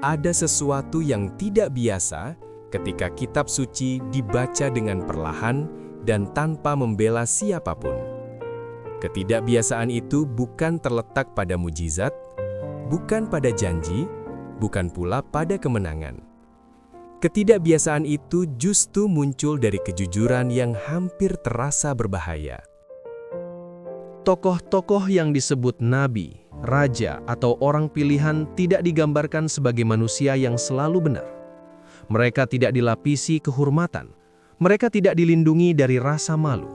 Ada sesuatu yang tidak biasa ketika kitab suci dibaca dengan perlahan dan tanpa membela siapapun. Ketidakbiasaan itu bukan terletak pada mujizat, bukan pada janji, bukan pula pada kemenangan. Ketidakbiasaan itu justru muncul dari kejujuran yang hampir terasa berbahaya. Tokoh-tokoh yang disebut nabi, raja, atau orang pilihan tidak digambarkan sebagai manusia yang selalu benar. Mereka tidak dilapisi kehormatan. Mereka tidak dilindungi dari rasa malu.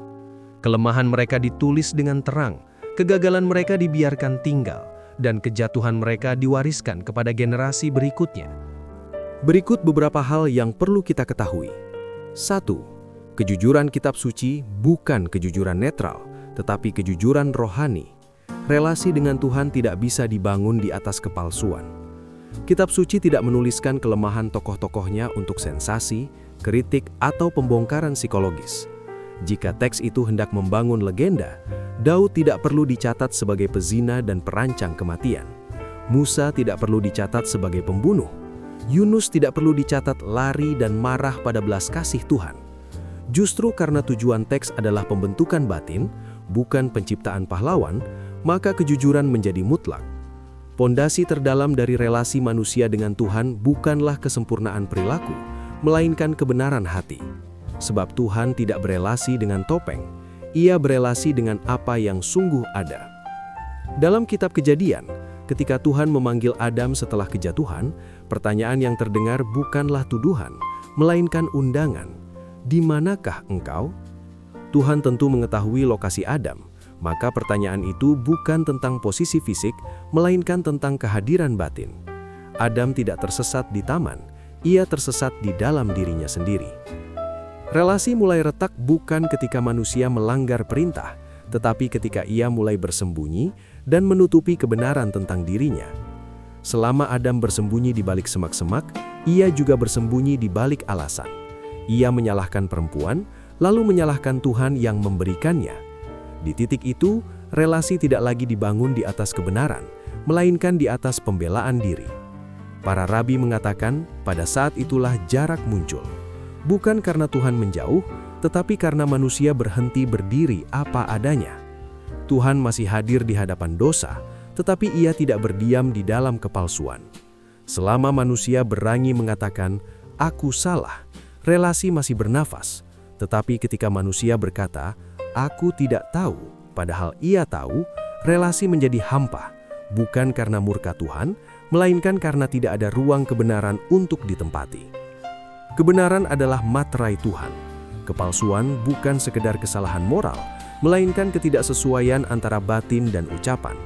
Kelemahan mereka ditulis dengan terang, kegagalan mereka dibiarkan tinggal, dan kejatuhan mereka diwariskan kepada generasi berikutnya. Berikut beberapa hal yang perlu kita ketahui. 1. Kejujuran kitab suci bukan kejujuran netral, tetapi kejujuran rohani. Relasi dengan Tuhan tidak bisa dibangun di atas kepalsuan. Kitab suci tidak menuliskan kelemahan tokoh-tokohnya untuk sensasi, kritik, atau pembongkaran psikologis. Jika teks itu hendak membangun legenda, Daud tidak perlu dicatat sebagai pezina dan perancang kematian. Musa tidak perlu dicatat sebagai pembunuh. Yunus tidak perlu dicatat lari dan marah pada belas kasih Tuhan. Justru karena tujuan teks adalah pembentukan batin, bukan penciptaan pahlawan, maka kejujuran menjadi mutlak. Pondasi terdalam dari relasi manusia dengan Tuhan bukanlah kesempurnaan perilaku, melainkan kebenaran hati. Sebab Tuhan tidak berelasi dengan topeng, Ia berelasi dengan apa yang sungguh ada. Dalam kitab Kejadian, ketika Tuhan memanggil Adam setelah kejatuhan, pertanyaan yang terdengar bukanlah tuduhan, melainkan undangan. Di manakah engkau? Tuhan tentu mengetahui lokasi Adam, maka pertanyaan itu bukan tentang posisi fisik, melainkan tentang kehadiran batin. Adam tidak tersesat di taman, ia tersesat di dalam dirinya sendiri. Relasi mulai retak bukan ketika manusia melanggar perintah, tetapi ketika ia mulai bersembunyi dan menutupi kebenaran tentang dirinya. Selama Adam bersembunyi di balik semak-semak, ia juga bersembunyi di balik alasan. Ia menyalahkan perempuan, lalu menyalahkan Tuhan yang memberikannya. Di titik itu, relasi tidak lagi dibangun di atas kebenaran, melainkan di atas pembelaan diri. Para rabi mengatakan, pada saat itulah jarak muncul. Bukan karena Tuhan menjauh, tetapi karena manusia berhenti berdiri apa adanya. Tuhan masih hadir di hadapan dosa, tetapi Ia tidak berdiam di dalam kepalsuan. Selama manusia berani mengatakan, "Aku salah," relasi masih bernafas. Tetapi ketika manusia berkata, "Aku tidak tahu," padahal ia tahu, relasi menjadi hampa, bukan karena murka Tuhan, melainkan karena tidak ada ruang kebenaran untuk ditempati. Kebenaran adalah materai Tuhan. Kepalsuan bukan sekedar kesalahan moral, melainkan ketidaksesuaian antara batin dan ucapan.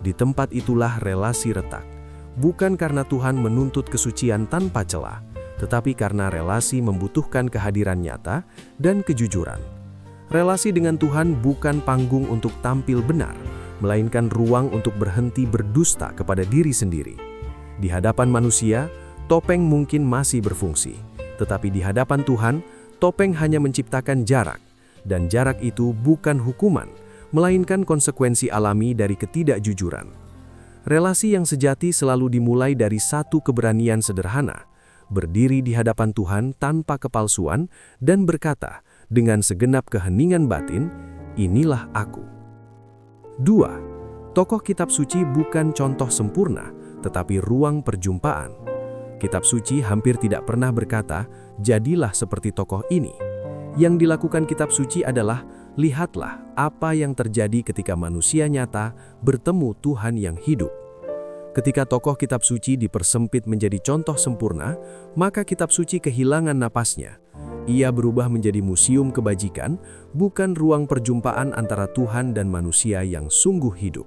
Di tempat itulah relasi retak, bukan karena Tuhan menuntut kesucian tanpa celah, tetapi karena relasi membutuhkan kehadiran nyata dan kejujuran. Relasi dengan Tuhan bukan panggung untuk tampil benar, melainkan ruang untuk berhenti berdusta kepada diri sendiri. Di hadapan manusia, topeng mungkin masih berfungsi, tetapi di hadapan Tuhan, topeng hanya menciptakan jarak, dan jarak itu bukan hukuman, melainkan konsekuensi alami dari ketidakjujuran. Relasi yang sejati selalu dimulai dari satu keberanian sederhana, berdiri di hadapan Tuhan tanpa kepalsuan dan berkata dengan segenap keheningan batin, "Inilah aku." 2. Tokoh kitab suci bukan contoh sempurna, tetapi ruang perjumpaan. Kitab suci hampir tidak pernah berkata, "Jadilah seperti tokoh ini." Yang dilakukan kitab suci adalah, lihatlah apa yang terjadi ketika manusia nyata bertemu Tuhan yang hidup. Ketika tokoh kitab suci dipersempit menjadi contoh sempurna, maka kitab suci kehilangan napasnya. Ia berubah menjadi museum kebajikan, bukan ruang perjumpaan antara Tuhan dan manusia yang sungguh hidup.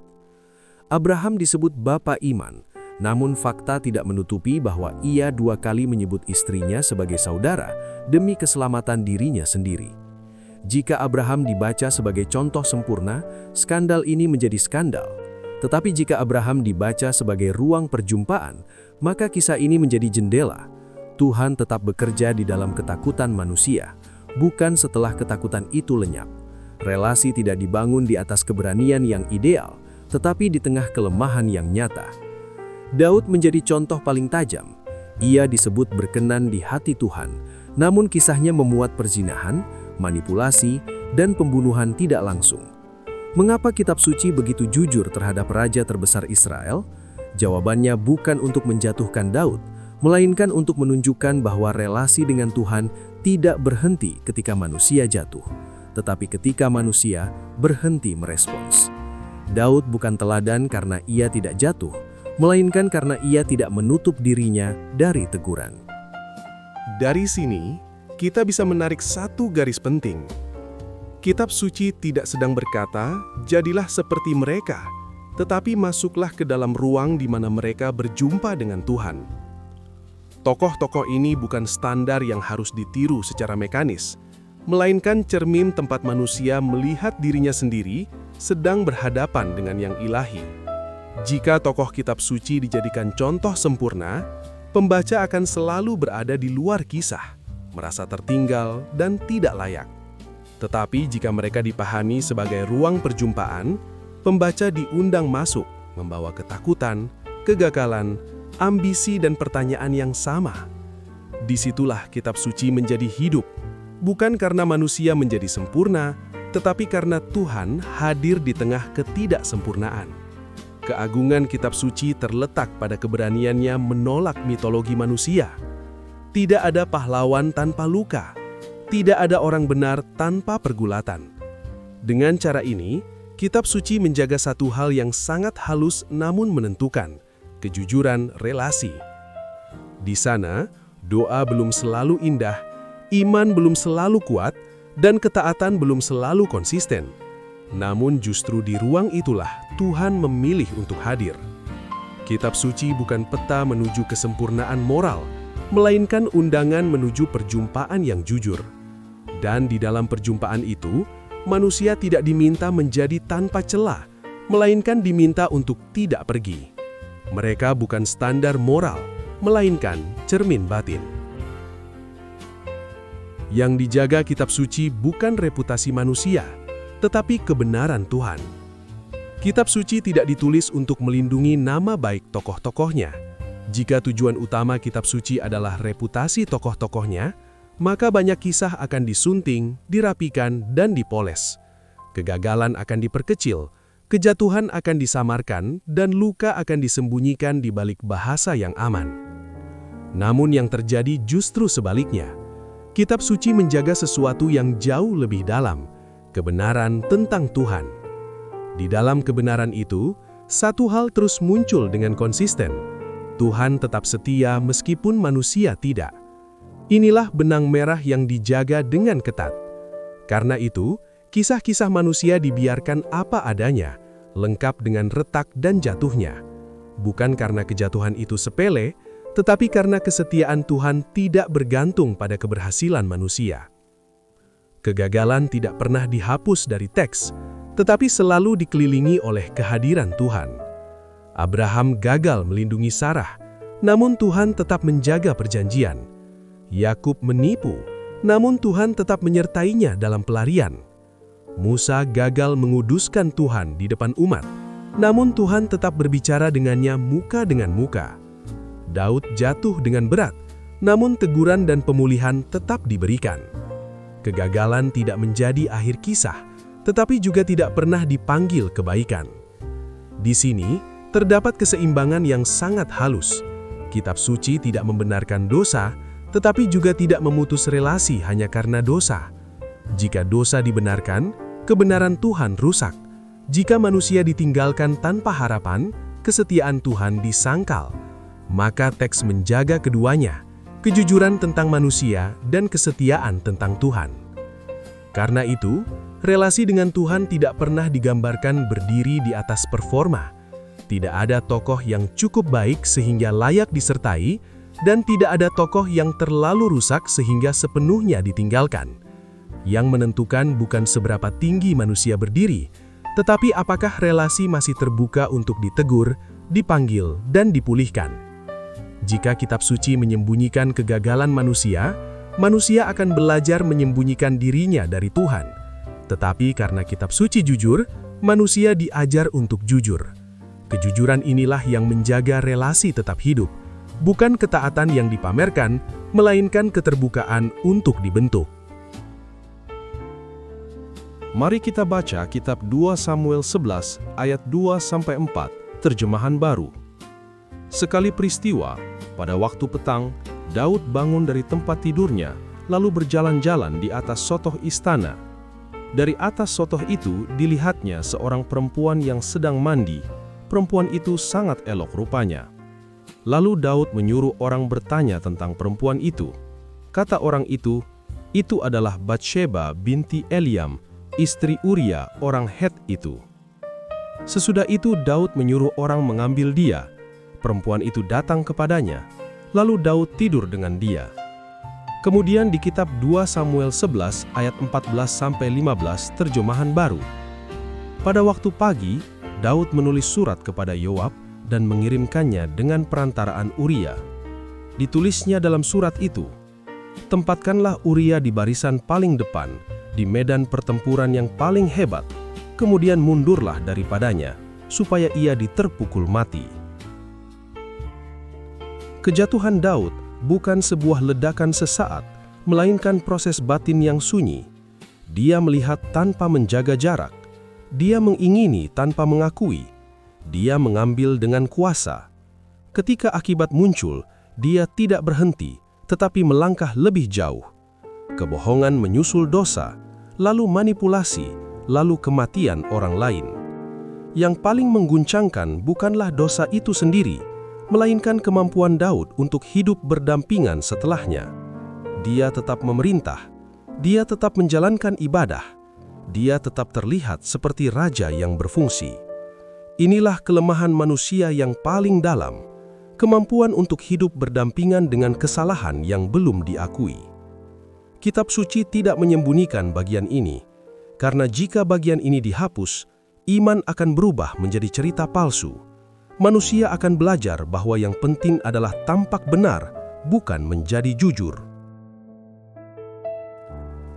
Abraham disebut bapa iman, namun fakta tidak menutupi bahwa ia 2 kali menyebut istrinya sebagai saudara demi keselamatan dirinya sendiri. Jika Abraham dibaca sebagai contoh sempurna, skandal ini menjadi skandal. Tetapi jika Abraham dibaca sebagai ruang perjumpaan, maka kisah ini menjadi jendela. Tuhan tetap bekerja di dalam ketakutan manusia, bukan setelah ketakutan itu lenyap. Relasi tidak dibangun di atas keberanian yang ideal, tetapi di tengah kelemahan yang nyata. Daud menjadi contoh paling tajam. Ia disebut berkenan di hati Tuhan, namun kisahnya memuat perzinahan, manipulasi, dan pembunuhan tidak langsung. Mengapa kitab suci begitu jujur terhadap raja terbesar Israel? Jawabannya bukan untuk menjatuhkan Daud, melainkan untuk menunjukkan bahwa relasi dengan Tuhan tidak berhenti ketika manusia jatuh, tetapi ketika manusia berhenti merespons. Daud bukan teladan karena ia tidak jatuh, melainkan karena ia tidak menutup dirinya dari teguran. Dari sini, kita bisa menarik satu garis penting. Kitab suci tidak sedang berkata, "Jadilah seperti mereka," tetapi masuklah ke dalam ruang di mana mereka berjumpa dengan Tuhan. Tokoh-tokoh ini bukan standar yang harus ditiru secara mekanis, melainkan cermin tempat manusia melihat dirinya sendiri sedang berhadapan dengan yang ilahi. Jika tokoh kitab suci dijadikan contoh sempurna, pembaca akan selalu berada di luar kisah, merasa tertinggal dan tidak layak. Tetapi jika mereka dipahami sebagai ruang perjumpaan, pembaca diundang masuk, membawa ketakutan, kegagalan, ambisi dan pertanyaan yang sama. Disitulah kitab suci menjadi hidup, bukan karena manusia menjadi sempurna, tetapi karena Tuhan hadir di tengah ketidaksempurnaan. Keagungan kitab suci terletak pada keberaniannya menolak mitologi manusia. Tidak ada pahlawan tanpa luka, tidak ada orang benar tanpa pergulatan. Dengan cara ini, kitab suci menjaga satu hal yang sangat halus namun menentukan, kejujuran relasi. Di sana, doa belum selalu indah, iman belum selalu kuat, dan ketaatan belum selalu konsisten. Namun justru di ruang itulah Tuhan memilih untuk hadir. Kitab suci bukan peta menuju kesempurnaan moral, melainkan undangan menuju perjumpaan yang jujur. Dan di dalam perjumpaan itu, manusia tidak diminta menjadi tanpa celah, melainkan diminta untuk tidak pergi. Mereka bukan standar moral, melainkan cermin batin. Yang dijaga kitab suci bukan reputasi manusia, tetapi kebenaran Tuhan. Kitab suci tidak ditulis untuk melindungi nama baik tokoh-tokohnya. Jika tujuan utama kitab suci adalah reputasi tokoh-tokohnya, maka banyak kisah akan disunting, dirapikan, dan dipoles. Kegagalan akan diperkecil, kejatuhan akan disamarkan, dan luka akan disembunyikan di balik bahasa yang aman. Namun yang terjadi justru sebaliknya. Kitab suci menjaga sesuatu yang jauh lebih dalam, kebenaran tentang Tuhan. Di dalam kebenaran itu, satu hal terus muncul dengan konsisten. Tuhan tetap setia meskipun manusia tidak. Inilah benang merah yang dijaga dengan ketat. Karena itu, kisah-kisah manusia dibiarkan apa adanya, lengkap dengan retak dan jatuhnya. Bukan karena kejatuhan itu sepele, tetapi karena kesetiaan Tuhan tidak bergantung pada keberhasilan manusia. Kegagalan tidak pernah dihapus dari teks, tetapi selalu dikelilingi oleh kehadiran Tuhan. Abraham gagal melindungi Sarah, namun Tuhan tetap menjaga perjanjian. Yakub menipu, namun Tuhan tetap menyertainya dalam pelarian. Musa gagal menguduskan Tuhan di depan umat, namun Tuhan tetap berbicara dengannya muka dengan muka. Daud jatuh dengan berat, namun teguran dan pemulihan tetap diberikan. Kegagalan tidak menjadi akhir kisah, tetapi juga tidak pernah dipanggil kebaikan. Di sini, terdapat keseimbangan yang sangat halus. Kitab suci tidak membenarkan dosa, tetapi juga tidak memutus relasi hanya karena dosa. Jika dosa dibenarkan, kebenaran Tuhan rusak. Jika manusia ditinggalkan tanpa harapan, kesetiaan Tuhan disangkal. Maka teks menjaga keduanya, kejujuran tentang manusia dan kesetiaan tentang Tuhan. Karena itu, relasi dengan Tuhan tidak pernah digambarkan berdiri di atas performa. Tidak ada tokoh yang cukup baik sehingga layak disertai, dan tidak ada tokoh yang terlalu rusak sehingga sepenuhnya ditinggalkan. Yang menentukan bukan seberapa tinggi manusia berdiri, tetapi apakah relasi masih terbuka untuk ditegur, dipanggil, dan dipulihkan. Jika kitab suci menyembunyikan kegagalan manusia, manusia akan belajar menyembunyikan dirinya dari Tuhan. Tetapi karena kitab suci jujur, manusia diajar untuk jujur. Kejujuran inilah yang menjaga relasi tetap hidup, bukan ketaatan yang dipamerkan, melainkan keterbukaan untuk dibentuk. Mari kita baca kitab 2 Samuel 11 ayat 2-4, terjemahan baru. Sekali peristiwa, pada waktu petang, Daud bangun dari tempat tidurnya, lalu berjalan-jalan di atas sotoh istana. Dari atas sotoh itu dilihatnya seorang perempuan yang sedang mandi. Perempuan itu sangat elok rupanya. Lalu Daud menyuruh orang bertanya tentang perempuan itu. Kata orang itu adalah Batsheba binti Eliam, istri Uria orang Het itu. Sesudah itu Daud menyuruh orang mengambil dia. Perempuan itu datang kepadanya, lalu Daud tidur dengan dia. Kemudian di kitab 2 Samuel 11 ayat 14-15 terjemahan baru. Pada waktu pagi, Daud menulis surat kepada Yoab dan mengirimkannya dengan perantaraan Uria. Ditulisnya dalam surat itu, "Tempatkanlah Uria di barisan paling depan, di medan pertempuran yang paling hebat, kemudian mundurlah daripadanya, supaya ia diterpukul mati." Kejatuhan Daud bukan sebuah ledakan sesaat, melainkan proses batin yang sunyi. Dia melihat tanpa menjaga jarak. Dia mengingini tanpa mengakui. Dia mengambil dengan kuasa. Ketika akibat muncul, dia tidak berhenti, tetapi melangkah lebih jauh. Kebohongan menyusul dosa, lalu manipulasi, lalu kematian orang lain. Yang paling mengguncangkan bukanlah dosa itu sendiri, melainkan kemampuan Daud untuk hidup berdampingan setelahnya. Dia tetap memerintah, dia tetap menjalankan ibadah, dia tetap terlihat seperti raja yang berfungsi. Inilah kelemahan manusia yang paling dalam, kemampuan untuk hidup berdampingan dengan kesalahan yang belum diakui. Kitab suci tidak menyembunyikan bagian ini, karena jika bagian ini dihapus, iman akan berubah menjadi cerita palsu. Manusia akan belajar bahwa yang penting adalah tampak benar, bukan menjadi jujur.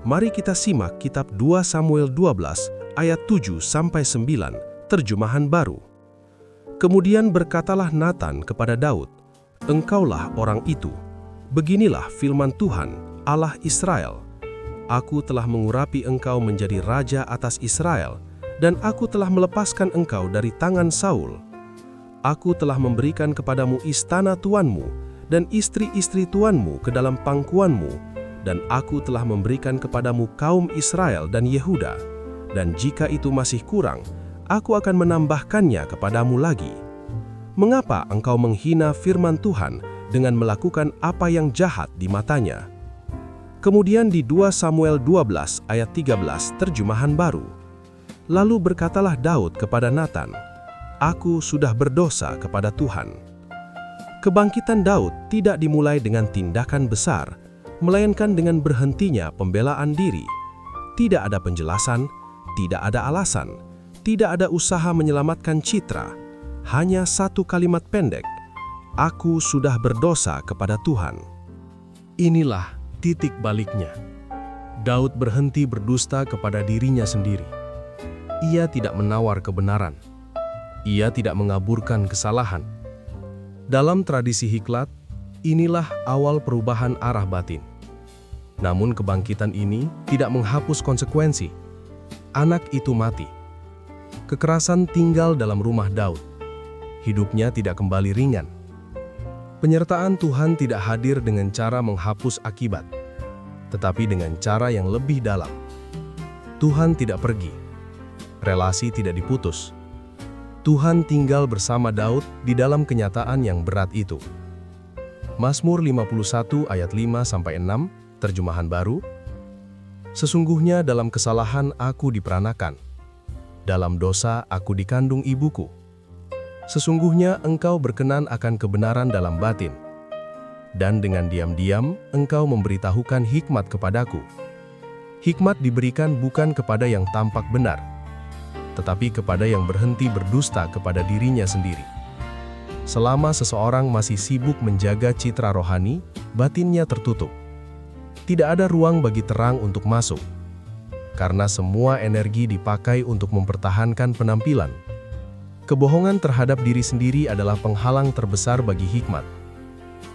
Mari kita simak kitab 2 Samuel 12 ayat 7-9, terjemahan baru. Kemudian berkatalah Natan kepada Daud, "Engkaulah orang itu. Beginilah firman Tuhan, Allah Israel. Aku telah mengurapi engkau menjadi raja atas Israel, dan aku telah melepaskan engkau dari tangan Saul. Aku telah memberikan kepadamu istana tuanmu, dan istri-istri tuanmu ke dalam pangkuanmu, dan aku telah memberikan kepadamu kaum Israel dan Yehuda, dan jika itu masih kurang, aku akan menambahkannya kepadamu lagi. Mengapa engkau menghina firman Tuhan dengan melakukan apa yang jahat di matanya?" Kemudian di 2 Samuel 12 ayat 13 terjemahan baru. Lalu berkatalah Daud kepada Natan, "Aku sudah berdosa kepada Tuhan." Kebangkitan Daud tidak dimulai dengan tindakan besar, melainkan dengan berhentinya pembelaan diri. Tidak ada penjelasan, tidak ada alasan, tidak ada usaha menyelamatkan citra. Hanya satu kalimat pendek, "Aku sudah berdosa kepada Tuhan." Inilah titik baliknya. Daud berhenti berdusta kepada dirinya sendiri. Ia tidak menawar kebenaran. Ia tidak mengaburkan kesalahan. Dalam tradisi Hiklat, inilah awal perubahan arah batin. Namun kebangkitan ini tidak menghapus konsekuensi. Anak itu mati. Kekerasan tinggal dalam rumah Daud. Hidupnya tidak kembali ringan. Penyertaan Tuhan tidak hadir dengan cara menghapus akibat, tetapi dengan cara yang lebih dalam. Tuhan tidak pergi. Relasi tidak diputus. Tuhan tinggal bersama Daud di dalam kenyataan yang berat itu. Mazmur 51 ayat 5-6, terjemahan baru. "Sesungguhnya dalam kesalahan aku diperanakan. Dalam dosa aku dikandung ibuku. Sesungguhnya engkau berkenan akan kebenaran dalam batin. Dan dengan diam-diam engkau memberitahukan hikmat kepadaku. Hikmat diberikan bukan kepada yang tampak benar, tetapi kepada yang berhenti berdusta kepada dirinya sendiri." Selama seseorang masih sibuk menjaga citra rohani, batinnya tertutup. Tidak ada ruang bagi terang untuk masuk, karena semua energi dipakai untuk mempertahankan penampilan. Kebohongan terhadap diri sendiri adalah penghalang terbesar bagi hikmat,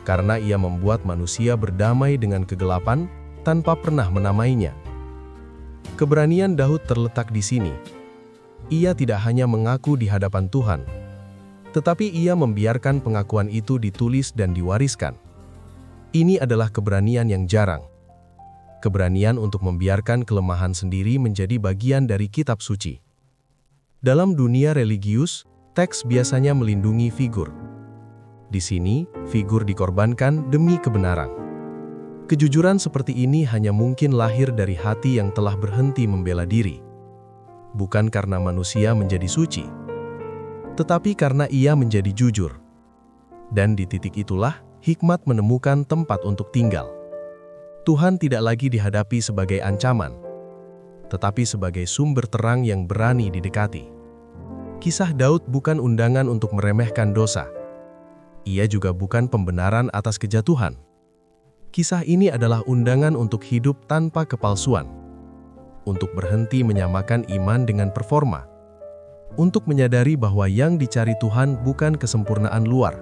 karena ia membuat manusia berdamai dengan kegelapan tanpa pernah menamainya. Keberanian Daud terletak di sini. Ia tidak hanya mengaku di hadapan Tuhan, tetapi ia membiarkan pengakuan itu ditulis dan diwariskan. Ini adalah keberanian yang jarang. Keberanian untuk membiarkan kelemahan sendiri menjadi bagian dari kitab suci. Dalam dunia religius, teks biasanya melindungi figur. Di sini, figur dikorbankan demi kebenaran. Kejujuran seperti ini hanya mungkin lahir dari hati yang telah berhenti membela diri. Bukan karena manusia menjadi suci, tetapi karena ia menjadi jujur. Dan di titik itulah, hikmat menemukan tempat untuk tinggal. Tuhan tidak lagi dihadapi sebagai ancaman, tetapi sebagai sumber terang yang berani didekati. Kisah Daud bukan undangan untuk meremehkan dosa. Ia juga bukan pembenaran atas kejatuhan. Kisah ini adalah undangan untuk hidup tanpa kepalsuan, untuk berhenti menyamakan iman dengan performa, untuk menyadari bahwa yang dicari Tuhan bukan kesempurnaan luar,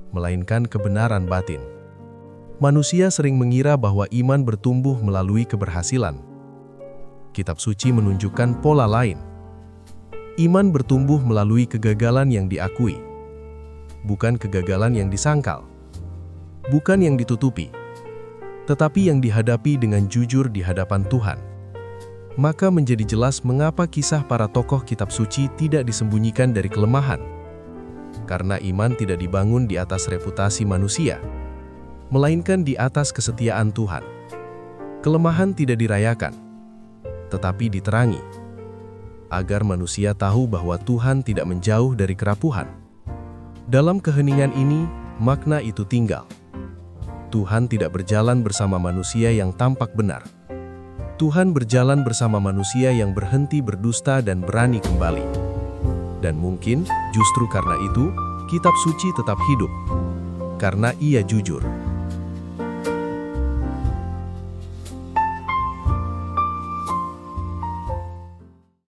melainkan kebenaran batin. Manusia sering mengira bahwa iman bertumbuh melalui keberhasilan. Kitab suci menunjukkan pola lain. Iman bertumbuh melalui kegagalan yang diakui, bukan kegagalan yang disangkal, bukan yang ditutupi, tetapi yang dihadapi dengan jujur di hadapan Tuhan. Maka menjadi jelas mengapa kisah para tokoh kitab suci tidak disembunyikan dari kelemahan. Karena iman tidak dibangun di atas reputasi manusia, melainkan di atas kesetiaan Tuhan. Kelemahan tidak dirayakan, tetapi diterangi, agar manusia tahu bahwa Tuhan tidak menjauh dari kerapuhan. Dalam keheningan ini, makna itu tinggal. Tuhan tidak berjalan bersama manusia yang tampak benar. Tuhan berjalan bersama manusia yang berhenti berdusta dan berani kembali. Dan mungkin justru karena itu, kitab suci tetap hidup, karena ia jujur.